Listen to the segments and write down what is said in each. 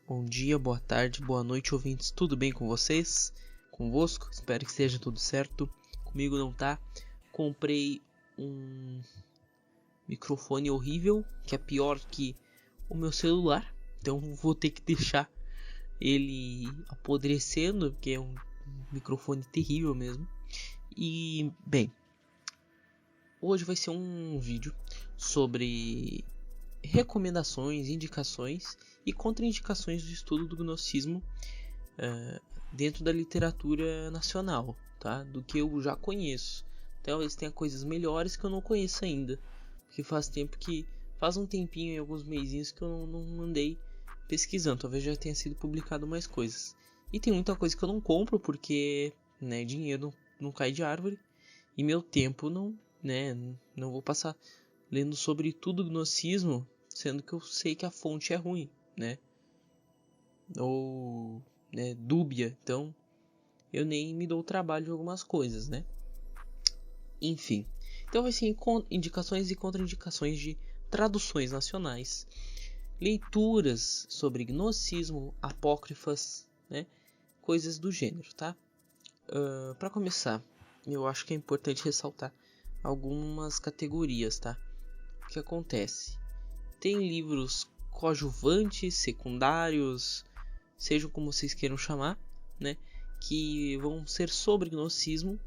Bom dia, boa tarde, boa noite, ouvintes. Tudo bem com vocês? Convosco? Espero que esteja tudo certo. Comigo não tá. Comprei um microfone horrível, que é pior que o meu celular. Então vou ter que deixar ele apodrecendo, porque é um microfone terrível mesmo. E, bem, hoje vai ser um vídeo sobre recomendações, indicações e contraindicações do estudo do gnosticismo dentro da literatura nacional, tá? Do que eu já conheço. Talvez tenha coisas melhores que eu não conheço ainda, porque faz um tempinho e alguns mesinhos que eu não andei pesquisando. Talvez já tenha sido publicado mais coisas. E tem muita coisa que eu não compro porque, né, dinheiro não cai de árvore e meu tempo não vou passar lendo sobre tudo gnosticismo, sendo que eu sei que a fonte é ruim, né? Ou dúbia, então eu nem me dou o trabalho de algumas coisas, né? Enfim, então vai ser indicações e contraindicações de traduções nacionais, leituras sobre gnosticismo, apócrifas, né? Coisas do gênero, tá? Para começar, eu acho que é importante ressaltar algumas categorias, tá? O que acontece? Tem livros coadjuvantes, secundários, sejam como vocês queiram chamar, né? Que vão ser sobre gnosticismo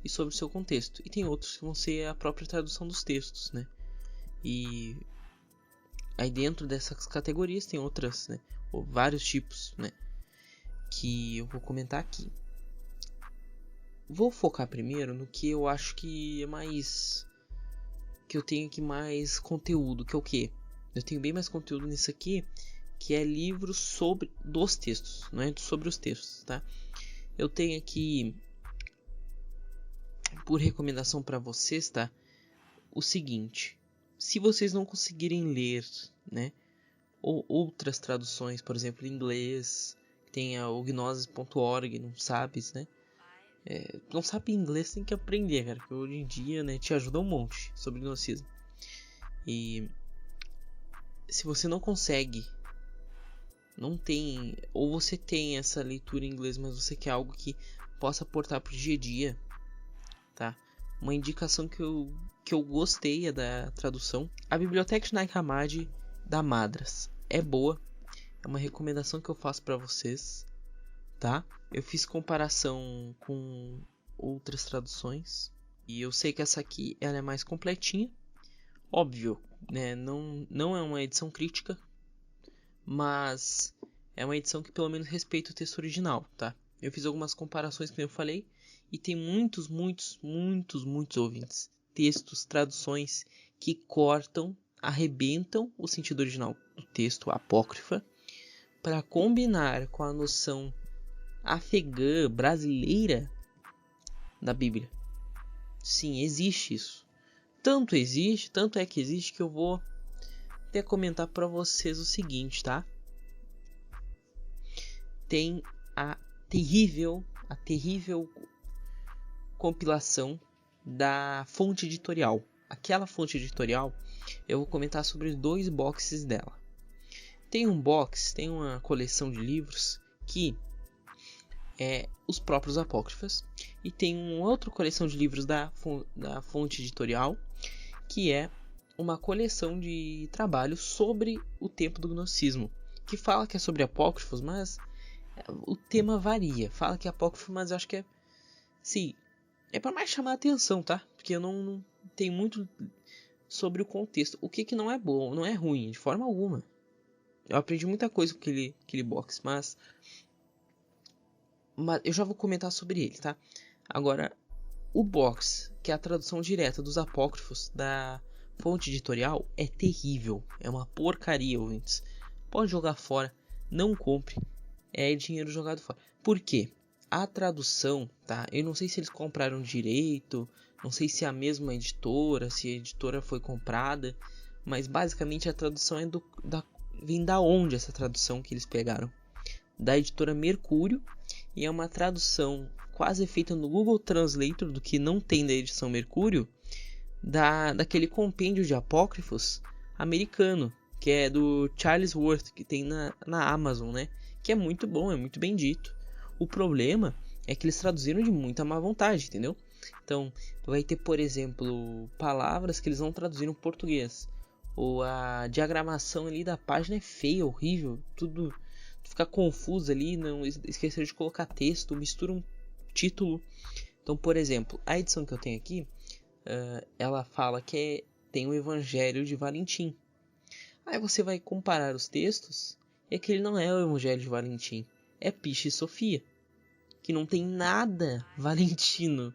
e sobre o seu contexto. E tem outros que vão ser a própria tradução dos textos, né? E aí dentro dessas categorias tem outras, né? Ou vários tipos, né? Que eu vou comentar aqui. Vou focar primeiro no que eu acho que é mais... que eu tenho aqui mais conteúdo, que é o quê? Eu tenho bem mais conteúdo nisso aqui, que é livros sobre dos textos, não é sobre os textos, tá? Eu tenho aqui, por recomendação para vocês, tá? O seguinte: se vocês não conseguirem ler, né, ou outras traduções, por exemplo, em inglês, tem a gnosis.org, não sabes, né? Não sabe inglês, tem que aprender, cara, porque hoje em dia, né, te ajuda um monte sobre gnosticismo. E se você não consegue, não tem, ou você tem essa leitura em inglês, mas você quer algo que possa aportar pro dia a dia, tá? Uma indicação que eu gostei é da tradução. A Biblioteca de Nag Hammadi da Madras é boa, é uma recomendação que eu faço para vocês, tá? Eu fiz comparação com outras traduções e eu sei que essa aqui ela é mais completinha. Óbvio, né? Não é uma edição crítica, mas é uma edição que pelo menos respeita o texto original, tá? Eu fiz algumas comparações, como eu falei, e tem muitos ouvintes, textos, traduções que cortam, arrebentam o sentido original do texto, apócrifa, para combinar com a noção afegã, brasileira da Bíblia. Sim, existe isso. Tanto é que existe que eu vou até comentar para vocês o seguinte, tá? Tem a terrível compilação da fonte editorial. Aquela fonte editorial, eu vou comentar sobre 2 boxes dela. Tem um box, tem uma coleção de livros que é os próprios apócrifos, e tem uma outra coleção de livros da fonte editorial, que é uma coleção de trabalhos sobre o tempo do gnosticismo, que fala que é sobre apócrifos, mas o tema varia. Fala que é apócrifo, mas eu acho que sim, é para mais chamar a atenção, tá? Porque eu não tenho muito sobre o contexto. O que não é bom, não é ruim, de forma alguma. Eu aprendi muita coisa com aquele box, mas eu já vou comentar sobre ele, tá? Agora, o box, que é a tradução direta dos apócrifos da fonte editorial, é terrível. É uma porcaria, ouvintes. Pode jogar fora, não compre. É dinheiro jogado fora. Por quê? A tradução, tá? Eu não sei se eles compraram direito, não sei se é a mesma editora, se a editora foi comprada, mas basicamente a tradução vem da onde essa tradução que eles pegaram? Da editora Mercúrio, e é uma tradução quase feita no Google Translator do que não tem da edição Mercúrio, daquele compêndio de apócrifos americano, que é do Charles Worth, que tem na Amazon, né? Que é muito bom, é muito bem dito. O problema é que eles traduziram de muita má vontade, entendeu? Então, vai ter, por exemplo, palavras que eles não traduziram para português. Ou a diagramação ali da página é feia, horrível. Tudo fica confuso ali, não esqueceram de colocar texto, mistura um título. Então, por exemplo, a edição que eu tenho aqui, ela fala que tem o Evangelho de Valentim. Aí você vai comparar os textos, e aquele não é o Evangelho de Valentim, é Picha e Sofia, que não tem nada valentino.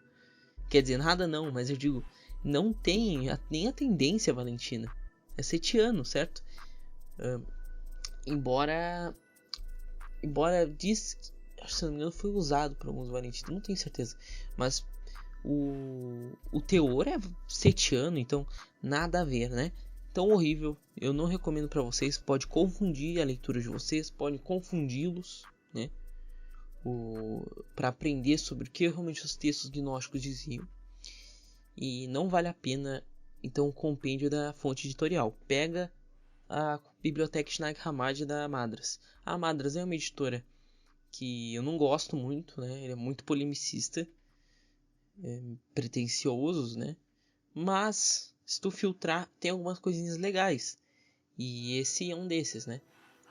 Quer dizer, nada não, mas eu digo, não tem nem a tendência valentina. É setiano, certo? Embora diz, se não me engano, foi usado por alguns valentinos, não tenho certeza. Mas o teor é setiano, então nada a ver, né? Então horrível, eu não recomendo para vocês, pode confundir a leitura de vocês, pode confundi-los, né? Para aprender sobre o que realmente os textos gnósticos diziam. E não vale a pena, então, o compêndio da fonte editorial. Pega a biblioteca Nag Hammadi da Madras. A Madras é uma editora que eu não gosto muito, né? Ele é muito polemicista, pretencioso, né? Mas se tu filtrar, tem algumas coisinhas legais. E esse é um desses, né?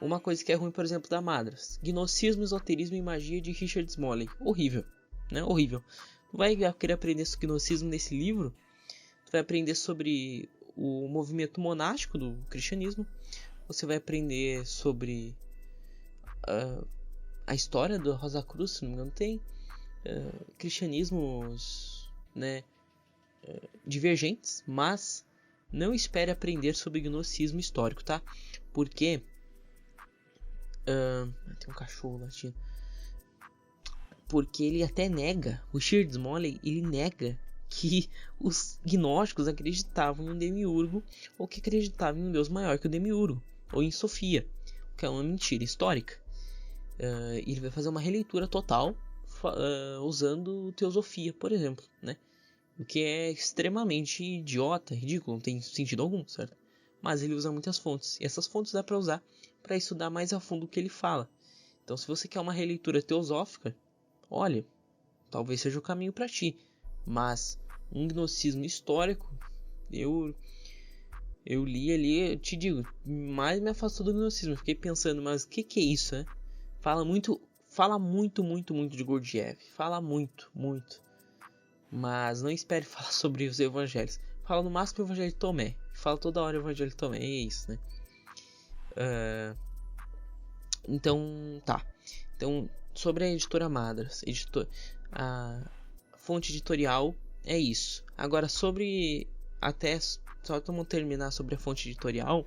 Uma coisa que é ruim, por exemplo, da Madras: Gnosticismo, Esoterismo e Magia, de Richard Smalley. Horrível, né? Horrível. Tu vai querer aprender sobre gnosticismo nesse livro, tu vai aprender sobre o movimento monástico do cristianismo, você vai aprender sobre a história do Rosa Cruz, se não me engano, tem cristianismos, né, divergentes, mas não espere aprender sobre gnosticismo histórico, tá? Porque tem um cachorro latindo. Porque ele até nega, o Richard Smalley, ele nega que os gnósticos acreditavam em um demiurgo, ou que acreditavam em um deus maior que o demiurgo, ou em Sofia, que é uma mentira histórica. Ele vai fazer uma releitura total usando teosofia, por exemplo, né? O que é extremamente idiota, ridículo, não tem sentido algum, certo? Mas ele usa muitas fontes, e essas fontes dá para usar para estudar mais a fundo o que ele fala. Então, se você quer uma releitura teosófica, olha, talvez seja o caminho para ti. Mas um gnosticismo histórico, eu li ali, eu te digo, mais me afastou do gnosticismo. Fiquei pensando, mas o que é isso, né? Fala muito de Gurdjieff. Fala muito. Mas não espere falar sobre os evangelhos. Fala no máximo o evangelho de Tomé. Fala toda hora o evangelho de Tomé. É isso, né? Então, tá. Então, sobre a editora Madras, a fonte editorial é isso. Agora, sobre... Até só vamos terminar sobre a fonte editorial.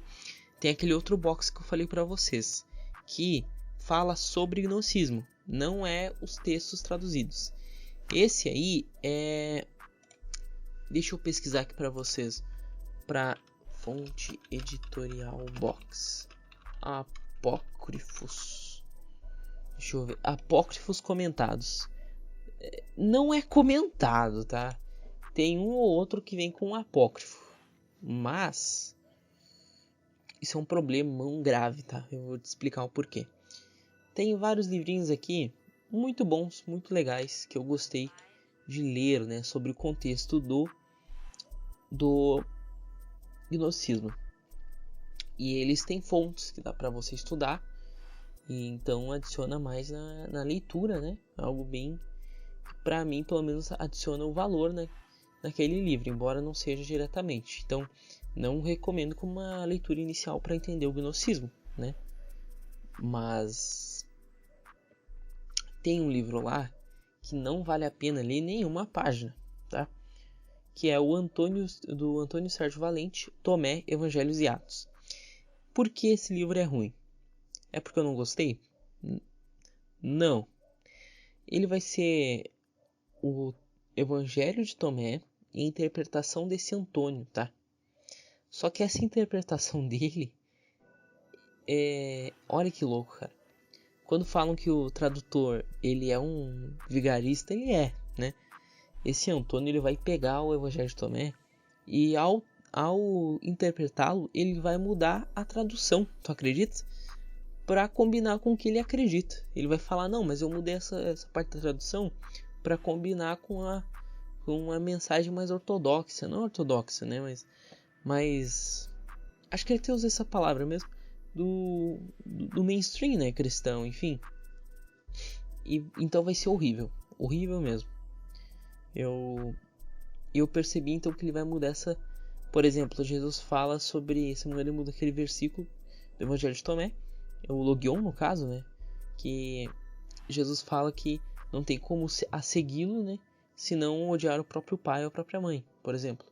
Tem aquele outro box que eu falei para vocês, que fala sobre gnosticismo, não é os textos traduzidos. Esse aí é... Deixa eu pesquisar aqui para vocês. Para fonte editorial box. Apócrifos. Deixa eu ver. Apócrifos comentados. Não é comentado, tá? Tem um ou outro que vem com um apócrifo. Mas isso é um problema grave, tá? Eu vou te explicar o porquê. Tem vários livrinhos aqui muito bons, muito legais, que eu gostei de ler, né, sobre o contexto do gnosticismo. E eles têm fontes que dá para você estudar, e então adiciona mais na leitura, né? Algo bem, para mim, pelo menos, adiciona o valor, né, naquele livro, embora não seja diretamente. Então, não recomendo como uma leitura inicial para entender o gnosticismo, né? Mas tem um livro lá que não vale a pena ler nenhuma página, tá? Que é do Antônio Sérgio Valente, Tomé, Evangelhos e Atos. Por que esse livro é ruim? É porque eu não gostei? Não. Ele vai ser o Evangelho de Tomé e a interpretação desse Antônio, tá? Só que essa interpretação dele olha que louco, cara. Quando falam que o tradutor ele é um vigarista, ele é, né? Esse Antônio ele vai pegar o Evangelho de Tomé e ao ao interpretá-lo, ele vai mudar a tradução, tu acredita? Para combinar com o que ele acredita. Ele vai falar, não, mas eu mudei essa parte da tradução para combinar com uma mensagem mais ortodoxa. Não ortodoxa, né? Mas acho que ele até usa essa palavra mesmo. Do mainstream, né? Cristão, enfim. Então vai ser horrível. Horrível mesmo. Eu percebi então que ele vai mudar essa... Por exemplo, Jesus fala sobre... Se não me engano, ele muda aquele versículo do Evangelho de Tomé. O Logion, no caso, né? Que Jesus fala que não tem como a segui-lo, né? Se não odiar o próprio pai ou a própria mãe, por exemplo.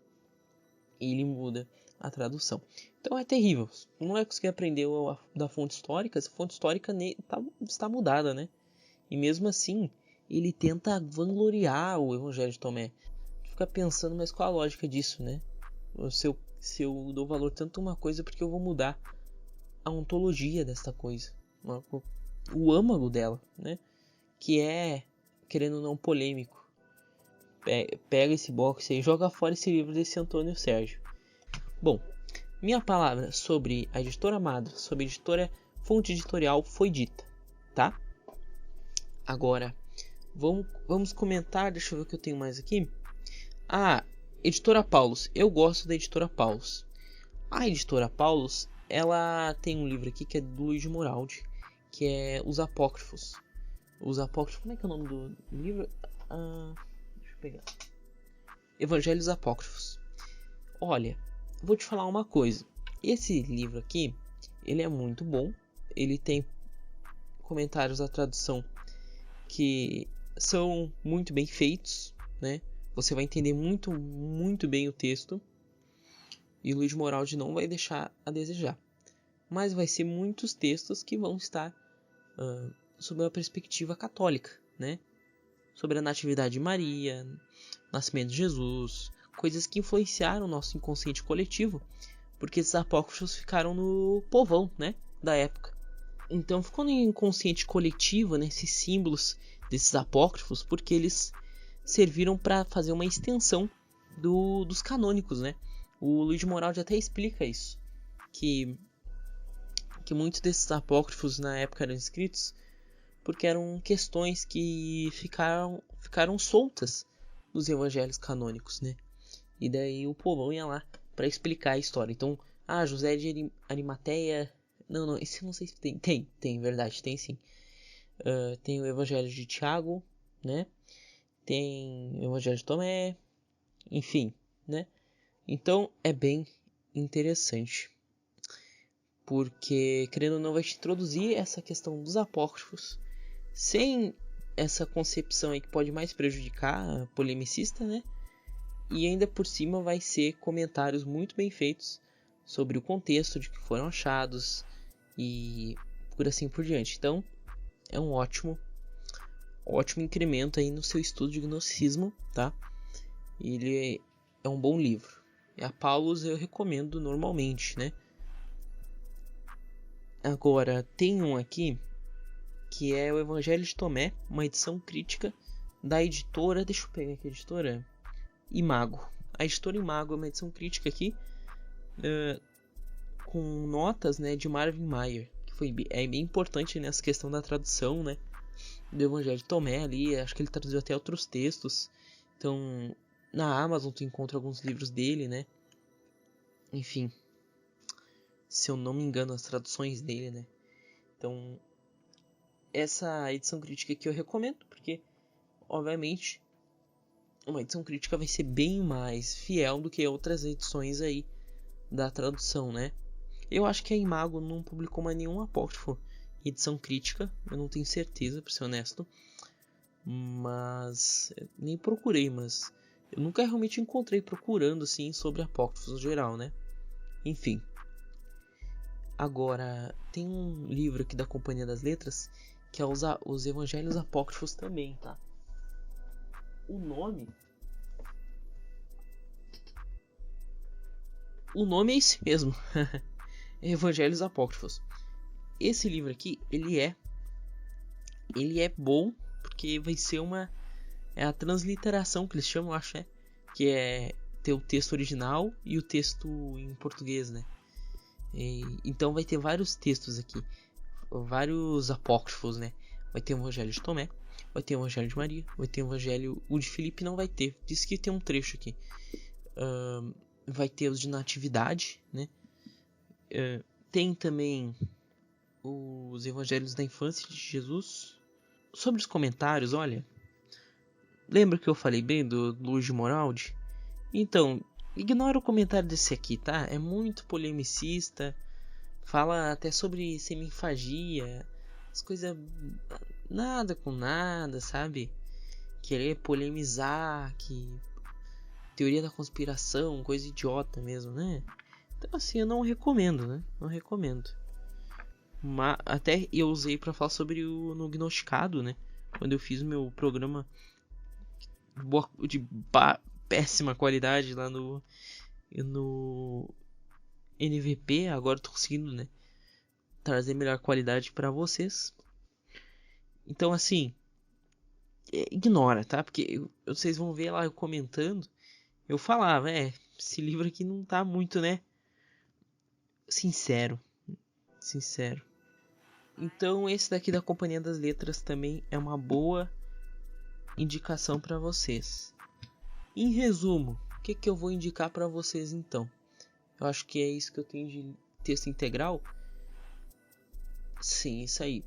E ele muda a tradução. Então é terrível. Não vai conseguir aprender da fonte histórica. Essa fonte histórica está mudada, né? E mesmo assim, ele tenta vangloriar o Evangelho de Tomé. Fica pensando, mas qual a lógica disso, né? Se eu dou valor tanto a uma coisa, porque eu vou mudar a ontologia desta coisa, o âmago dela, né? Que é, querendo ou não, polêmico. Pega esse box aí e joga fora esse livro desse Antônio Sérgio. Bom, minha palavra sobre a editora Madra, sobre a editora Fonte Editorial foi dita, tá? Agora, vamos comentar, deixa eu ver o que eu tenho mais aqui. Editora Paulus. Eu gosto da editora Paulus. A editora Paulus, ela tem um livro aqui que é do Luiz de Moraldi, que é Os Apócrifos. Os Apócrifos, como é que é o nome do livro? Deixa eu pegar. Evangelhos Apócrifos. Olha, vou te falar uma coisa. Esse livro aqui, ele é muito bom. Ele tem comentários da tradução que são muito bem feitos, né? Você vai entender muito, muito bem o texto. E o Luiz de Moraldi não vai deixar a desejar. Mas vai ser muitos textos que vão estar sob uma perspectiva católica, né? Sobre a natividade de Maria, nascimento de Jesus, coisas que influenciaram o nosso inconsciente coletivo, porque esses apócrifos ficaram no povão, né? Da época. Então ficou no inconsciente coletivo, né, esses símbolos desses apócrifos, porque eles serviram para fazer uma extensão dos canônicos, né? O Luiz de Moraldi até explica isso, que muitos desses apócrifos na época eram escritos porque eram questões que ficaram soltas nos evangelhos canônicos, né? E daí o povão ia lá para explicar a história. Então, José de Arimateia... Não, esse eu não sei se tem, verdade, tem sim. Tem o Evangelho de Tiago, né? Tem o Evangelho de Tomé, enfim, né? Então é bem interessante, porque querendo ou não vai te introduzir essa questão dos apócrifos, sem essa concepção aí que pode mais prejudicar a polemicista, né? E ainda por cima vai ser comentários muito bem feitos sobre o contexto de que foram achados e por assim por diante. Então é um ótimo incremento aí no seu estudo de gnosticismo, tá? Ele é um bom livro. E a Paulus eu recomendo normalmente, né? Agora, tem um aqui que é o Evangelho de Tomé, uma edição crítica da editora... Deixa eu pegar aqui a editora... Imago. A editora Imago é uma edição crítica aqui com notas, né, de Marvin Meyer, que é bem importante nessa questão da tradução, né, do Evangelho de Tomé ali. Acho que ele traduziu até outros textos. Então, na Amazon tu encontra alguns livros dele, né? Enfim, se eu não me engano, as traduções dele, né? Então, essa edição crítica aqui eu recomendo, porque, obviamente, uma edição crítica vai ser bem mais fiel do que outras edições aí da tradução, né? Eu acho que a Imago não publicou mais nenhum apócrifo em edição crítica, eu não tenho certeza, pra ser honesto. Mas nem procurei, mas eu nunca realmente encontrei procurando assim sobre apócrifos no geral, né? Enfim. Agora, tem um livro aqui da Companhia das Letras que é os Evangelhos Apócrifos também, tá? O nome é esse mesmo. Evangelhos Apócrifos. Esse livro aqui, ele é bom porque vai ser a transliteração que eles chamam, eu acho, né? Que é ter o texto original e o texto em português, né? Então vai ter vários textos aqui, vários apócrifos, né? Vai ter o Evangelho de Tomé, vai ter o Evangelho de Maria, vai ter o Evangelho... O de Filipe não vai ter, diz que tem um trecho aqui. Vai ter os de Natividade, né? Tem também os Evangelhos da Infância de Jesus. Sobre os comentários, olha... Lembra que eu falei bem do Luiz de Moraldi? Então, ignora o comentário desse aqui, tá? É muito polemicista. Fala até sobre semifagia. As coisas... Nada com nada, sabe? Querer polemizar, que... Teoria da conspiração, coisa idiota mesmo, né? Então assim, eu não recomendo, né? Não recomendo. Mas até eu usei pra falar sobre o no Gnosticado, né? Quando eu fiz o meu programa de péssima qualidade lá no NVP, agora eu tô conseguindo, né, trazer melhor qualidade pra vocês. Então assim, ignora, tá? Porque vocês vão ver lá eu comentando, eu falava, esse livro aqui não tá muito, né, sincero. Então esse daqui da Companhia das Letras também é uma boa indicação para vocês. Em resumo, o que eu vou indicar para vocês então? Eu acho que é isso que eu tenho de texto integral. Sim, isso aí.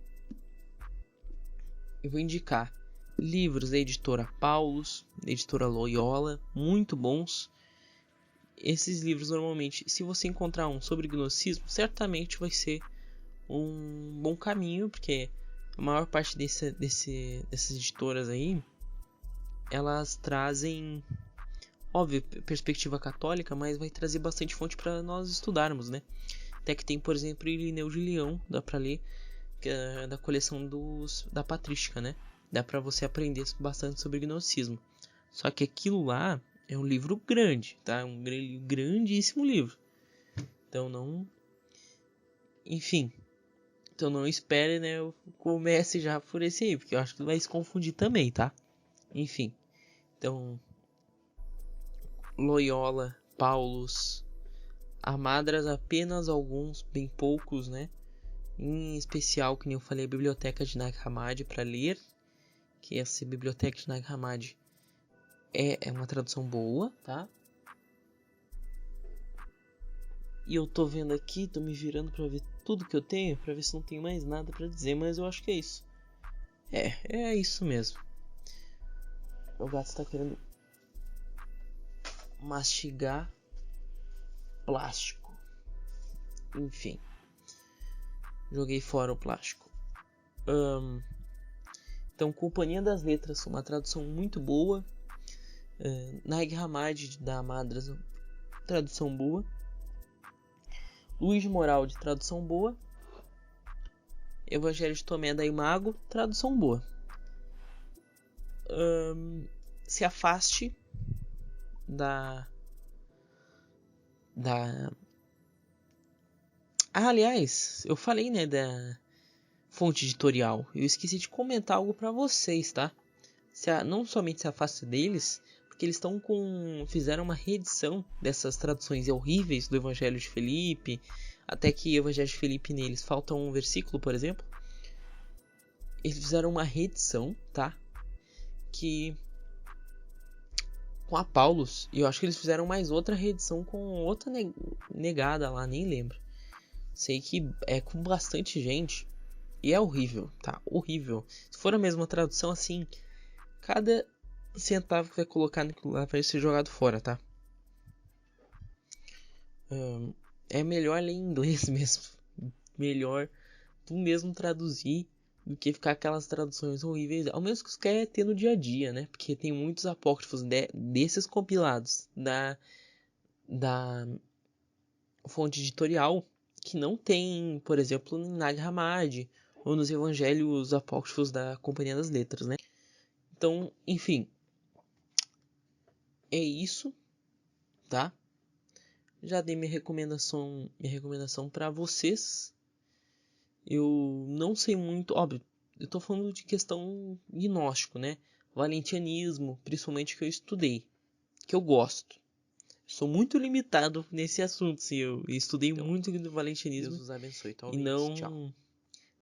Eu vou indicar livros da editora Paulus, da editora Loyola, muito bons. Esses livros normalmente, se você encontrar um sobre gnosticismo, certamente vai ser um bom caminho, porque a maior parte dessas editoras aí, elas trazem, óbvio, perspectiva católica, mas vai trazer bastante fonte para nós estudarmos, né? Até que tem, por exemplo, Irineu de Leão, dá para ler, que é da coleção da Patrística, né? Dá para você aprender bastante sobre gnosticismo. Só que aquilo lá é um livro grande, tá? Um grandíssimo livro. Então não... Enfim... Então não espere, né, eu comece já por esse aí, porque eu acho que vai se confundir também, tá? Enfim. Então, Loyola, Paulus, Amadras, apenas alguns, bem poucos, né? Em especial, que nem eu falei, a Biblioteca de Nag Hammadi para ler. Que essa Biblioteca de Nag Hammadi é uma tradução boa, tá? E eu tô vendo aqui, tô me virando pra ver tudo que eu tenho, pra ver se não tem mais nada pra dizer, mas eu acho que é isso. É isso mesmo. O gato tá querendo mastigar plástico. Enfim. Joguei fora o plástico. Então, Companhia das Letras, uma tradução muito boa. Nag Hammadi da Amadras, tradução boa. Luiz de Moral, de tradução boa. Evangelho de Tomé da Imago, tradução boa. Se afaste aliás, eu falei, né, da fonte editorial. Eu esqueci de comentar algo pra vocês, tá? Não somente se afaste deles, porque eles fizeram uma reedição dessas traduções horríveis do Evangelho de Filipe, até que o Evangelho de Filipe neles falta um versículo, por exemplo. Eles fizeram uma reedição, tá? Que com a Paulus, e eu acho que eles fizeram mais outra reedição com outra negada lá, nem lembro. Sei que é com bastante gente e é horrível, tá? Horrível. Se for a mesma tradução, assim, cada centavo que vai colocar naquilo lá vai ser jogado fora, tá? É melhor ler em inglês mesmo. Melhor tu mesmo traduzir do que ficar aquelas traduções horríveis. Ao menos que você quer ter no dia a dia, né? Porque tem muitos apócrifos desses compilados da fonte editorial que não tem, por exemplo, em Nag Hammadi ou nos evangelhos apócrifos da Companhia das Letras, né? Então, enfim, é isso, tá? Já dei minha recomendação para vocês. Eu não sei muito, óbvio, eu tô falando de questão gnóstico, né? Valentianismo, principalmente que eu estudei, que eu gosto. Sou muito limitado nesse assunto, sim. Eu estudei Então, muito do valencianismo Deus os abençoe. e Talvez. não Tchau.